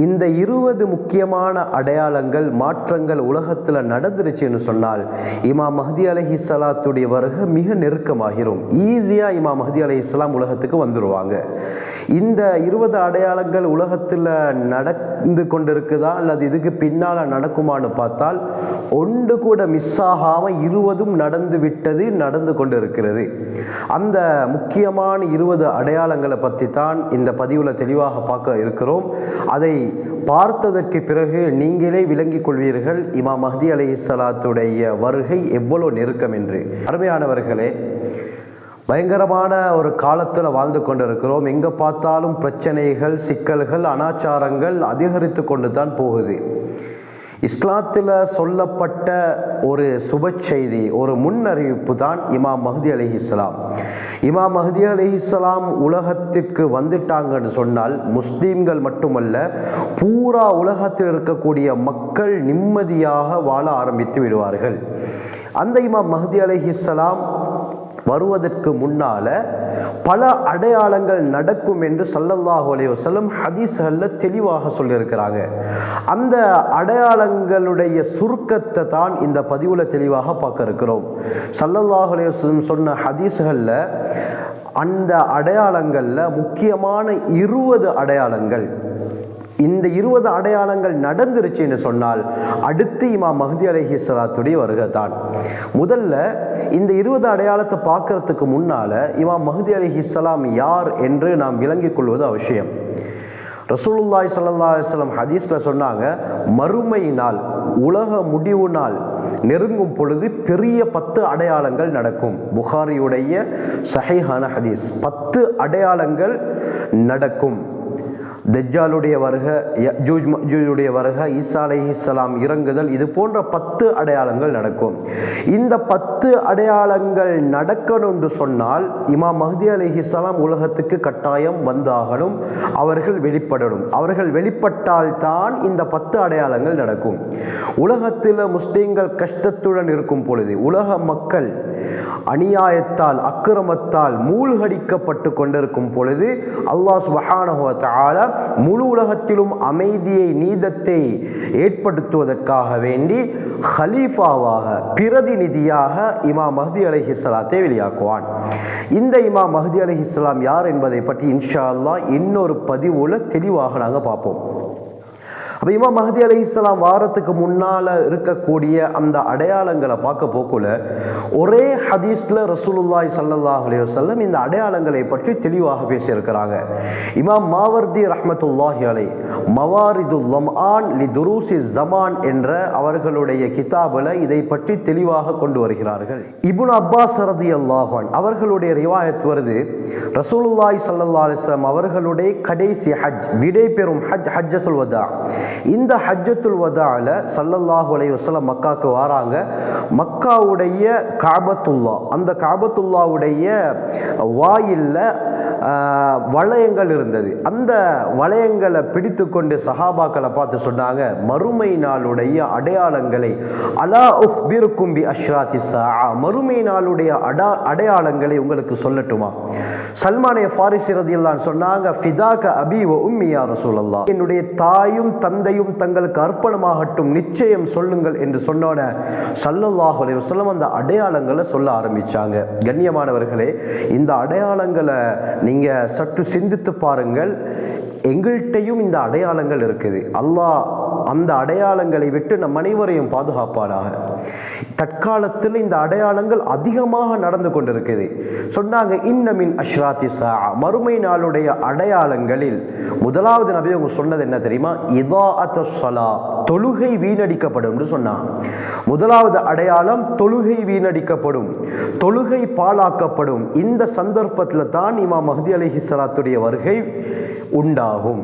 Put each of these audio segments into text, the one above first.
இந்த 20 முக்கியமான அடையாளங்கள் மாற்றங்கள் உலகத்தில் நடந்துருச்சுன்னு சொன்னால் இமாம் மஹ்தி அலைஹிஸ்ஸலாத்துடைய வருகை மிக நெருக்கமாகிரும். ஈஸியாக இமாம் மஹ்தி அலைஹிஸ்ஸலாம் உலகத்துக்கு வந்துடுவாங்க. இந்த 20 அடையாளங்கள் உலகத்தில் நடந்து கொண்டிருக்குதா அல்லது இதுக்கு பின்னால் நடக்குமான்னு பார்த்தால் ஒன்று கூட மிஸ் ஆகாமல் 20ம் நடந்து விட்டது, நடந்து கொண்டு இருக்கிறது. அந்த முக்கியமான 20 அடையாளங்களை பற்றி தான் இந்த பதிவில் தெளிவாக பார்க்க இருக்கிறோம். அதை பார்த்ததற்கு பிறகு நீங்களே விளங்கிக் கொள்வீர்கள் இமாம் மஹ்தி அலைஹிஸ்ஸலாத்துடைய வருகை எவ்வளோ நெருக்கம் என்று. அருமையானவர்களே, பயங்கரமான ஒரு காலத்தில் வாழ்ந்து கொண்டிருக்கிறோம். எங்கே பார்த்தாலும் பிரச்சனைகள், சிக்கல்கள், அனாச்சாரங்கள் அதிகரித்து கொண்டு தான் போகுது. இஸ்லாத்தில் சொல்லப்பட்ட ஒரு சுப செய்தி, ஒரு முன்னறிவிப்பு தான் இமாம் மஹ்தி அலைஹிஸ்ஸலாம். இமாம் மஹ்தி அலைஹிஸ்ஸலாம் உலகத்திற்கு வந்துட்டாங்கன்னு சொன்னால் முஸ்லீம்கள் மட்டுமல்ல, பூரா உலகத்தில் இருக்கக்கூடிய மக்கள் நிம்மதியாக வாழ ஆரம்பித்து விடுவார்கள். அந்த இமாம் மஹ்தி அலைஹிஸ்ஸலாம் வருவதற்கு முன்னால பல அடையாளங்கள் நடக்கும் என்று ஸல்லல்லாஹு அலைஹி வஸல்லம் ஹதீஸ்களில் தெளிவாக சொல்லியிருக்கிறாங்க. அந்த அடையாளங்களுடைய சுருக்கத்தை தான் இந்த பதிவில் தெளிவாக பார்க்க இருக்கிறோம். ஸல்லல்லாஹு அலைஹி வஸல்லம் சொன்ன ஹதீஸ்களில் அந்த அடையாளங்களில் முக்கியமான 20 அடையாளங்கள், இந்த 20 அடையாளங்கள் நடந்துருச்சுன்னு சொன்னால் அடுத்து இமாம் மஹ்தி அலைஹிஸ்ஸலாத்துடைய வருகை தான். முதல்ல இந்த 20 அடையாளத்தை பார்க்கறதுக்கு முன்னால் இமாம் மஹ்தி அலைஹிஸ்ஸலாம் யார் என்று நாம் விளங்கிக் கொள்வது அவசியம். ரசூலுல்லாஹி ஸல்லல்லாஹு அலைஹி வஸல்லம் ஹதீஸில் சொன்னாங்க, மறுமை நாள், உலக முடிவு நாள் நெருங்கும் பொழுது பெரிய 10 அடையாளங்கள் நடக்கும். புகாரியுடைய சஹீஹான ஹதீஸ். 10 அடையாளங்கள் நடக்கும். தஜ்ஜாலுடைய வருகை, யஜூஜ் மஜூஜுடைய வருகை, ஈசா அலைஹிஸ்ஸலாம் இறங்குதல், இது போன்ற 10 அடையாளங்கள் நடக்கும். இந்த 10 அடையாளங்கள் நடக்கணும் என்று சொன்னால் இமாம் மஹ்தி அலைஹிஸ்ஸலாம் உலகத்துக்கு கட்டாயம் வந்தாகணும். அவர்கள் வெளிப்படணும். அவர்கள் வெளிப்பட்டால் தான் இந்த 10 அடையாளங்கள் நடக்கும். உலகத்தில் முஸ்லீம்கள் கஷ்டத்துடன் இருக்கும் பொழுது, உலக மக்கள் அநியாயத்தால், அக்கிரமத்தால் மூழ்கடிக்கப்பட்டு கொண்டிருக்கும் பொழுது அல்லாஹ் சுப்ஹானஹு வ தஆலா முழு உலகத்திலும் அமைதியை, நீதத்தை ஏற்படுத்துவதற்காக வேண்டி ஹலீஃபாவாக, பிரதிநிதியாக இமாம் மஹ்தி அலைஹிஸ்ஸலாத்தை வெளியாக்குவான். இந்த இமாம் மஹ்தி அலைஹிஸ்ஸலாம் யார் என்பதை பற்றி இன்ஷா அல்லாஹ் இன்னொரு பதிவுல தெளிவாக நாங்கள் பார்ப்போம். அப்போ இமாம் மஹ்தி அலைஹிஸ்ஸலாம் வாரத்துக்கு முன்னால் இருக்கக்கூடிய அந்த அடையாளங்களை பார்க்க போக்குள்ள ஒரே ஹதீஸில் ரசூலுல்லாஹி ஸல்லல்லாஹு அலைஹி வஸல்லம் இந்த அடையாளங்களை பற்றி தெளிவாக பேசியிருக்கிறாங்க. இமாம் மாவர்தி ரஹ்மத்துல்லாஹி அலைஹி மவாரிதுல் லம்ஆன் லி துரூசி ஸமான் என்ற அவர்களுடைய கிதாபில் இதை பற்றி தெளிவாக கொண்டு வருகிறார்கள். இப்னு அப்பாஸ் ரலியல்லாஹு அன்ஹு அவர்களுடைய ரிவாயத் வருது, ரசூலுல்லாஹி ஸல்லல்லாஹு அலைஹி வஸல்லம் அவர்களுடைய கடைசி ஹஜ், விடை பெறும் ஹஜ், ஹஜ்ஜத்துல் வதா. இந்த ஹஜ்ஜத்துல் வதால ஸல்லல்லாஹு அலைஹி வஸல்லம் மக்காவுக்கு வராங்க. மக்காவுடைய காபத்துல்லா, அந்த காபத்துல்லாவுடைய வாயில்ல வளையங்கள் இருந்தது. அந்த வளையங்களை பிடித்து கொண்டு சஹாபாக்களை பார்த்து சொன்னாங்க, மறுமை நாளுடைய அடையாளங்களை, அலா உஹ்பிருக்கும் பி அஷ்ராத்தி ஸாஅ, மறுமை நாளுடைய அடையாளங்களை உங்களுக்கு சொல்லட்டுமா? சல்மானே ஃபாரிஸி ரலியல்லாஹு அன்ஹு சொன்னாங்க, ஃபிதாக அபி வ உம்மி யா ரசூலல்லாஹ், என்னுடைய தாயும் தந்தையும் தங்களுக்கு அர்ப்பணமாகட்டும், நிச்சயம் சொல்லுங்கள் என்று சொன்னோன ஸல்லல்லாஹு அலைஹி வஸல்லம் அந்த அடையாளங்களை சொல்ல ஆரம்பிச்சாங்க. கண்ணியமானவர்களே, இந்த அடையாளங்களை நீங்க சற்று சிந்தித்து பாருங்கள். எங்கள்கிட்டையும் இந்த அடையாளங்கள் இருக்குது. அல்லாஹ் அந்த அடையாளங்களை விட்டு நம் அனைவரையும் பாதுகாப்பானாக. தற்காலத்தில் இந்த அடையாளங்கள் அதிகமாக நடந்து கொண்டிருக்குது. சொன்னாங்க, இன்னமின் அஷ்ராத்தி ஸாஅ, மறுமை நாளுடைய அடையாளங்களில் முதலாவது நபி அவங்க சொன்னது என்ன தெரியுமா? இதாஅத்துஸ் ஸலா, தொழுகை வீணடிக்கப்படும் என்று சொன்னாங்க. முதலாவது அடையாளம், தொழுகை வீணடிக்கப்படும், தொழுகை பாழாக்கப்படும். இந்த சந்தர்ப்பத்தில் தான் இமாம் மஹ்தி அலைஹிஸ்ஸலாத்துடைய வருகை உண்டாகும்.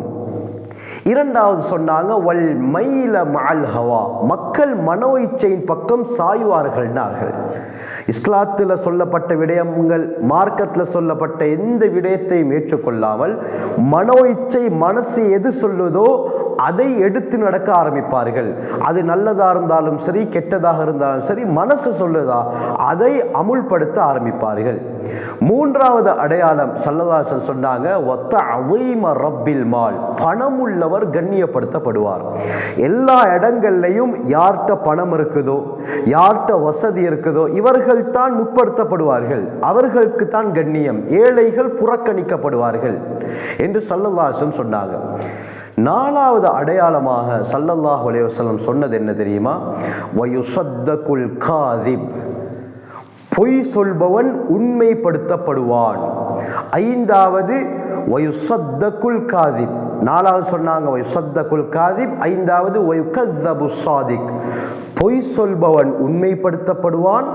இரண்டாவது சொன்னாங்க, வல் மைல மஅல் ஹவா, மக்கள் மனோ இச்சையின் பக்கம் சாய்வார்கள்னார்கள். இஸ்லாத்தில் சொல்லப்பட்ட விடயங்கள், மார்க்கத்தில் சொல்லப்பட்ட எந்த விடயத்தையும் ஏற்றுக்கொள்ளாமல் மனோ இச்சை, மனசு எது சொல்லுதோ அதை எடுத்து நடக்க ஆரம்பிப்பார்கள். அது நல்லதாக இருந்தாலும் சரி, கெட்டதாக இருந்தாலும் சரி, மனசு சொல்லுதா அதை அமுல்படுத்த ஆரம்பிப்பார்கள். மூன்றாவது அடையாளம் ஸல்லல்லாஹு அலைஹி வஸல்லம் சொன்னாங்க, வத்தஅதீம ரப்பில் மால், பணம் உள்ளவர் கண்ணியப்படுத்தப்படுவார். எல்லா இடங்கள்லையும் யார்கிட்ட பணம் இருக்குதோ, யார்கிட்ட வசதி இருக்குதோ, இவர்கள் தான் முற்படுத்தப்படுவார்கள், அவர்களுக்கு தான் கண்ணியம், ஏழைகள் புறக்கணிக்கப்படுவார்கள் என்று ஸல்லல்லாஹு அலைஹி வஸல்லம் சொன்னாங்க. நாலாவது அடையாளமாக ஸல்லல்லாஹு அலைஹி வஸல்லம் சொன்னது என்ன தெரியுமா? வயுஸத்தகுல் காதிப், பொய் சொல்பவன் உண்மைப்படுத்தப்படுவான். ஐந்தாவது வயுஸத்தகுல் காதிப், நாலாவது சொன்னாங்க வயுஸத்தகுல் காதிப், ஐந்தாவது வயுகஸ்ஸபு ஸாதிக், பொய் சொல்பவன் உண்மைப்படுத்தப்படுவான்,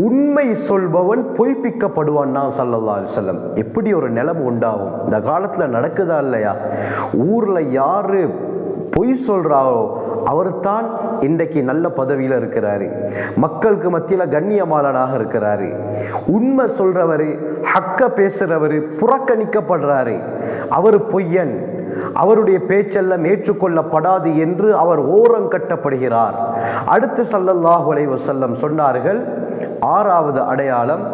உண்மை சொல்பவன் பொய்ப்பிக்கப்படுவான். ஸல்லல்லாஹு அலைஹி வஸல்லம் எப்படி ஒரு நிலைமை உண்டாகும்? இந்த காலத்தில் நடக்குதா இல்லையா? ஊரில் யாரு பொய் சொல்றாரோ அவர் தான் இன்றைக்கு நல்ல பதவியில் இருக்கிறாரு, மக்களுக்கு மத்தியில் கண்ணியமாளனாக இருக்கிறாரு. உண்மை சொல்றவர், ஹக்க பேசுறவர் புறக்கணிக்கப்படுறாரு, அவர் பொய்யன், அவருடைய பேச்செல்லாம் ஏற்றுக்கொள்ளப்படாது என்று அவர் ஓரங்கட்டப்படுகிறார். அடுத்து ஸல்லல்லாஹு அலைஹி வஸல்லம் சொன்னார்கள், ஆறாவது அடையாளம்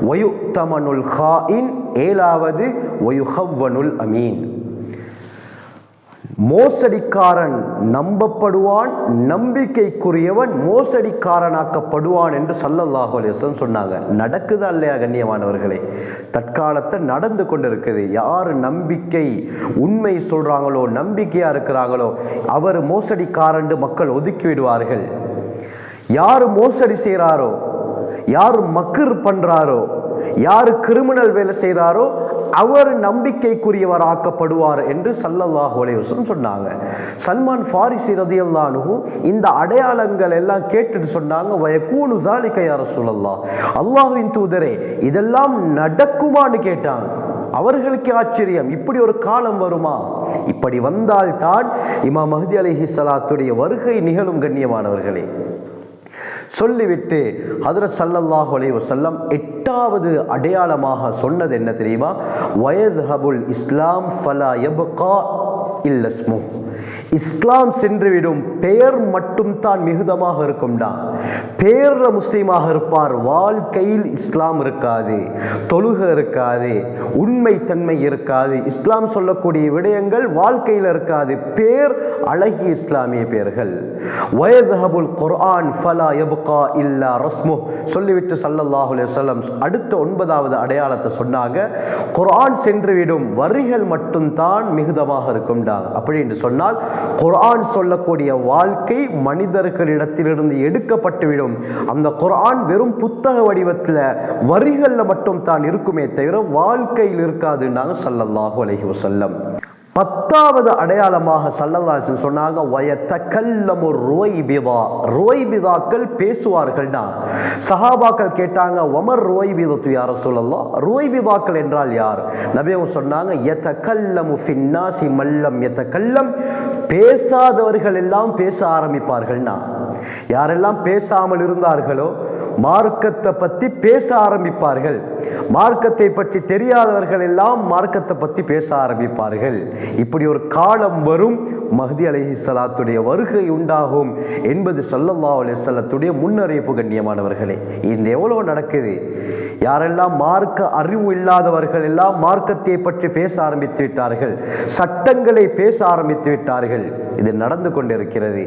வயுத்தமனுல் ஹாயின், ஏழாவது வயுஹவ்வனுல் அமீன், மோசடிக்காரன் நம்பப்படுவான், நம்பிக்கைக்குரியவன் மோசடிக்காரனாக்கப்படுவான் என்று ஸல்லல்லாஹு அலைஹி வஸல்லம் சொன்னாங்க. நடக்குதா இல்லையா கண்ணியமானவர்களே? தற்காலத்தை நடந்து கொண்டிருக்குது. யார் நம்பிக்கை உண்மை சொல்றாங்களோ, நம்பிக்கையா இருக்கிறாங்களோ, அவர் மோசடிக்காரன் மக்கள் ஒதுக்கி விடுவார்கள். யார் மோசடி செய்கிறாரோ, யார் மக்ர் பண்றாரோ, யார் கிரிமினல் வேலை செய்கிறாரோ அவர் நம்பிக்கைக்குரியவர் ஆக்கப்படுவார் என்று ஸல்லல்லாஹு அலைஹி வஸல்லம் சொன்னாங்க. சல்மான் ஃபாரிசி ரலியல்லாஹு அன்ஹு இந்த அடையாளங்கள் எல்லாம் கேட்டுட்டு சொன்னாங்க, வயகூனு ஸாலிக யா ரசூலல்லாஹ், அல்லாஹ்வின் தூதரே இதெல்லாம் நடக்குமான்னு கேட்டாங்க. அவர்களுக்கு ஆச்சரியம், இப்படி ஒரு காலம் வருமா? இப்படி வந்தால் தான் இமாம் மஹ்தி அலைஹிஸ்ஸலாத்துடைய வருகை நிகழும். கண்ணியமானவர்களே, சொல்லிவிட்டு ஹஜ்ரத் ஸல்லல்லாஹு அலைஹி வஸல்லம் எட்டாவது அடையாளமாக சொன்னது என்ன தெரியுமா? வயத்ஹபுல் இஸ்லாம் ஃபலா யப்கா இல்ல இஸ்மு, இஸ்லாம் சென்றுவிடும், பெயர் மட்டும் தான் மிகுதமாக இருக்கும்டா. பேர்ல முஸ்லீமாக இருப்பார், வாழ்க்கையில் இஸ்லாம் இருக்காது, தொழுகை இருக்காது, உண்மைத்தன்மை இருக்காது, இஸ்லாம் சொல்லக்கூடிய விடயங்கள் வாழ்க்கையில் இருக்காது, பேர் அழகிய இஸ்லாமிய பெயர்கள். வயத்ஹபுல் குர்ஆன் ஃபலா யப்கா இல்லா ரஸ்மு, சொல்லிவிட்டு ஸல்லல்லாஹு அலைஹி வஸல்லம் அடுத்த ஒன்பதாவது அடையாளத்தை சொன்னாங்க, குர்ஆன் சென்றுவிடும், வரிகள் மட்டும் தான் மிகுதமாக இருக்கும்டா. அப்படி என்று சொன்னால் குர்ஆன் சொல்லக்கூடிய வாழ்க்கை மனிதர்களிடத்திலிருந்து எடுக்கப்பட்டுவிடும். அந்த குர்ஆன் வெறும் புத்தக வடிவத்தில் வரிகளில் மட்டும் தான் இருக்குமே தவிர வாழ்க்கையில் இருக்காதுன்னாங்க ஸல்லல்லாஹு அலைஹி வஸல்லம். பத்தாவது அடையாளமாக ஸல்லல்லாஹு அலைஹி வஸல்லம் சொன்னாங்க, வயதகல்லமு ருவைபிதா, ருவைபிதாக்கள் பேசுவார்கள்னா. சஹாபாக்கள் கேட்டாங்க, வமர் ருவைபிதத்து யா ரசூலல்லாஹ், ருவைபிதாக்கள் என்றால் யார்? நபியும் சொன்னாங்க, யதகல்லமு ஃபின்னாசி மல்லம் யதகல்லம், பேசாதவர்கள் எல்லாம் பேச ஆரம்பிப்பார்கள்னா. யாரெல்லாம் பேசாமல் இருந்தார்களோ மார்க்கத்தை பற்றி பேச ஆரம்பிப்பார்கள், மார்க்கத்தை பற்றி தெரியாதவர்கள் எல்லாம் மார்க்கத்தை பற்றி பேச ஆரம்பிப்பார்கள். இப்படி ஒரு காலம் வரும், மஹ்தி அலைஹிஸ்ஸலாத்துடைய வருகை உண்டாகும் என்பது ஸல்லல்லாஹு அலைஹி வஸல்லத்துடைய முன்னறிவிப்பு. கண்ணியமானவர்களே, இன்று எவ்வளவு நடக்குது? யாரெல்லாம் மார்க்க அறிவு இல்லாதவர்கள் எல்லாம் மார்க்கத்தை பற்றி பேச ஆரம்பித்து விட்டார்கள், சட்டங்களை பேச ஆரம்பித்து விட்டார்கள். இது நடந்து கொண்டிருக்கிறது.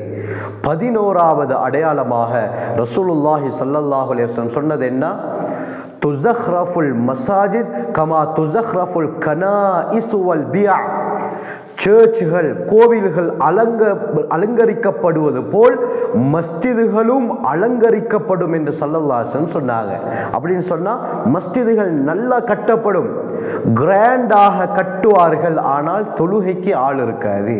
11வது அடையாளமாக ரசூலுல்லாஹி ஸல்லல்லாஹு அலைஹி வஸல்லம் சொன்னது என்ன? துஸஹ்ரஃபுல் மசாஜித் கமா துஸஹ்ரஃபுல் கனாஇஸ் வல் பியா, சர்ச்சுகள் கோவில்கள் அலங்கரிக்கப்படுவது போல் மஸ்ஜிதுகளும் அலங்கரிக்கப்படும் என்று ஸல்லல்லாஹு அலைஹி வஸல்லம் சொன்னாங்க. அப்படின்னு சொன்னா மஸ்ஜிதுகள் நல்லா கட்டப்படும், கிராண்டாக கட்டுவார்கள், ஆனால் தொழுகைக்கு ஆள் இருக்காது,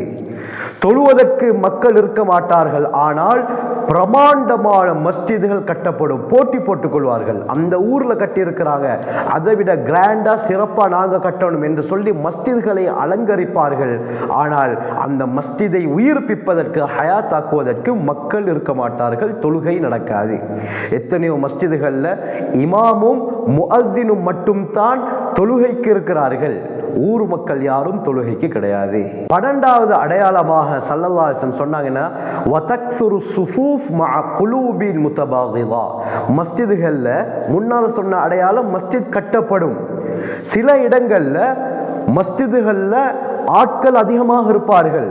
தொழுவதற்கு மக்கள் இருக்க மாட்டார்கள். ஆனால் பிரமாண்டமான மஸ்ஜிதுகள் கட்டப்படும், போட்டி போட்டுக் கொள்வார்கள். அந்த ஊர்ல கட்டி இருக்கிறாங்க, அதை விட கிராண்டா சிறப்பா நாங்க கட்டணும் என்று சொல்லி மஸ்ஜிதுகளை அலங்கரிப்பார்கள். ஆனால் அந்த மஸ்ஜிதை உயிர்ப்பிப்பதற்கு, ஹயாத்தாக்குவதற்கு மக்கள் இருக்க மாட்டார்கள், தொழுகை நடக்காது. எத்தனையோ மஸ்ஜிதுகளில் இமாமும் முஅத்தினும் மட்டும் தான் தொழுகைக்கு இருக்கிறார்கள். ஊர் மக்கள் யாரும் தொழுகைக்கு கிடையாது. 12வது அடையாளமாக ஸல்லல்லாஹு அலைஹி வஸல்லம் சொன்னாங்கன்னா வதக்ஸுரு ஸுஃபூஃப் மஅ குலூபின் முத்தபாகிதா. மஸ்ஜிதுகளில் முன்னால் சொன்ன அடையாளம் மஸ்ஜித் கட்டப்படும். சில இடங்களில் மஸ்ஜிதுகளில் ஆட்கள் அதிகமாக இருப்பார்கள்.